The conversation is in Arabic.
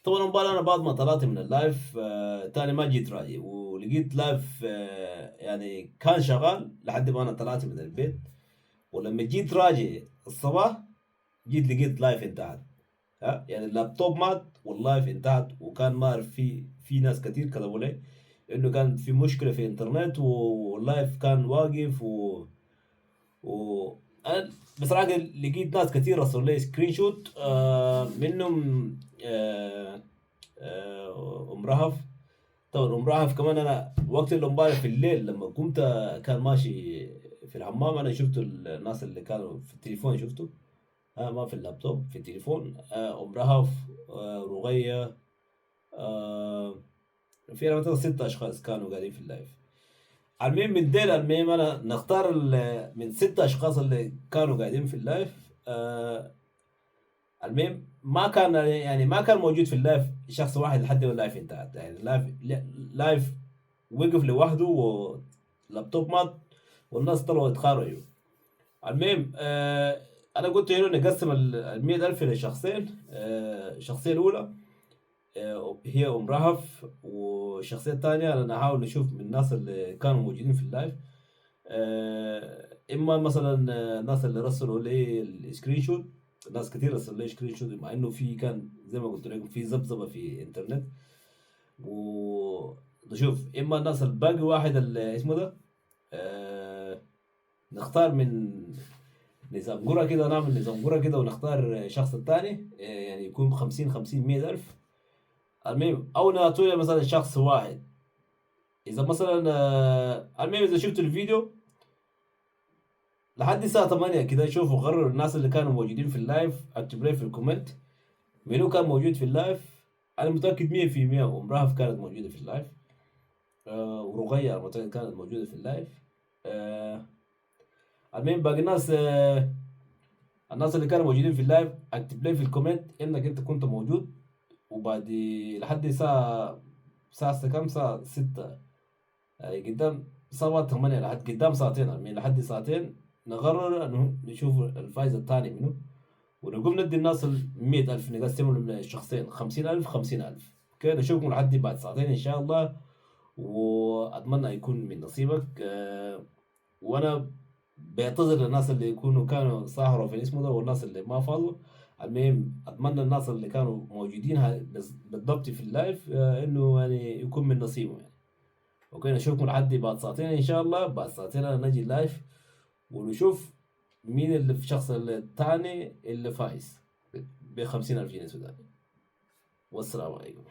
طبعا امبارح انا بعد ما طلعت من اللايف تاني ما جيت راجع، ولقيت لايف يعني كان شغال لحد ما انا طلعت من البيت. ولما جيت راجع الصباح جيت لقيت لايف انتهت. ها يعني اللابتوب مات واللايف انتهت، وكان ما اعرف في ناس كتير كتبوا لي انه كان في مشكلة في الانترنت واللايف كان واقف و انا بصراحة لقيت ناس كتير رسلوا لي سكرين شوت منهم ام رهف. طبعا ام رهف كمان انا وقت اللي امبارح في الليل لما قمت كان ماشي في الحمام، انا شفت الناس اللي كانوا في التليفون شفته. ما في اللابتوب، في التليفون. ام رهف، رغية، آه في انا مثلا 6 اشخاص كانوا قاعدين في اللايف. المهم من ديل، المهم انا نختار من 6 اشخاص اللي كانوا قاعدين في اللايف. المهم ما كان يعني ما كان موجود في اللايف شخص واحد لحد ما اللايف انتهت. يعني لايف وقف لوحده ولابتوب مات والناس طلعوا يتخارجوا. المهم انا قلت هنا نقسم ال 100,000 لشخصين. الشخصية الأولى هي أم رهف، والشخصية الثانية أنا نحاول نشوف من الناس اللي كانوا موجودين في اللايف. إما مثلا الناس اللي رسلوا لي السكرين شوت. ناس كتير رسلوا لي سكرين شوت، مع إنه في كان زي ما قلت لكم في ذبذبة في الإنترنت. ونشوف إما الناس الباقي واحد اللي اسمه ده. آه، نختار من نظام قرى كده، نعمل نظام قرى كده ونختار شخص التاني يعني يكون 50 100,000. المهم أو نعطيه مثلا شخص واحد. إذا مثلا المهم إذا شفت الفيديو لحد الساعة 8 كده، شوفوا قرروا الناس اللي كانوا موجودين في اللايف، اكتب لي في الكومنت منو كان موجود في اللايف. أنا متأكد 100% أم رهف كانت موجودة في اللايف. ورغية متأكد كانت موجودة في اللايف. آه المهم باقي الناس، الناس اللي كانوا موجودين في اللايف اكتب لي في الكومنت انك انت كنت موجود. وبعد لحد ساعة كام؟ ساعة 6 قدام 7 8 لحد قدام ساعتين، يعني لحد ساعتين نقرر انه نشوف الفايز الثاني منه. ونقوم ندي الناس 100,000 نقسمهم للشخصين 50,000 50,000. اوكي نشوفكم لحد بعد ساعتين ان شاء الله. واتمنى يكون من نصيبك. وانا بيعتذر للناس اللي يكونوا كانوا ساهروا في الاسم ده والناس اللي ما فاضوا. المهم اتمنى الناس اللي كانوا موجودين بالضبط في اللايف انه يعني يكون من نصيبهم يعني. اوكي نشوفكم لحد بعد ساعتين ان شاء الله. بعد ساعتين انا نجي لايف ونشوف مين اللي في الشخص الثاني اللي فايز ب 50,000 جنيه سوداني. والسلام عليكم.